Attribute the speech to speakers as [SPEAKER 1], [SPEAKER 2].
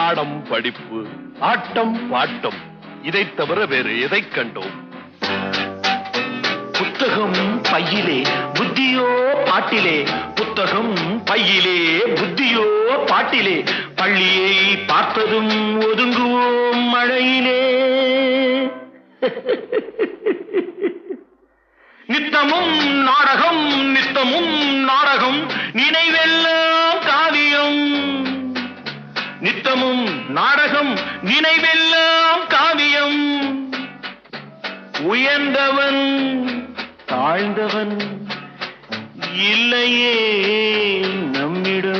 [SPEAKER 1] பாடம் படிப்பு ஆட்டம் பாட்டம் இதை தவிர வேறு எதை கண்டோம்?
[SPEAKER 2] புத்தகம் பையிலே புத்தியோ பாட்டிலே, புத்தகம் பையிலே புத்தியோ பாட்டிலே, பள்ளியை பார்த்ததும் ஒதுங்குவோம் மழையிலே. நித்தமும் நாடகம் நித்தமும் நாடகம், நினைவெல்லாம் காவியம். நித்தமும் நாடகம் நினைவெல்லாம் காவியம். உயர்ந்தவன் தாழ்ந்தவன் இல்லையே நம்மிடம்.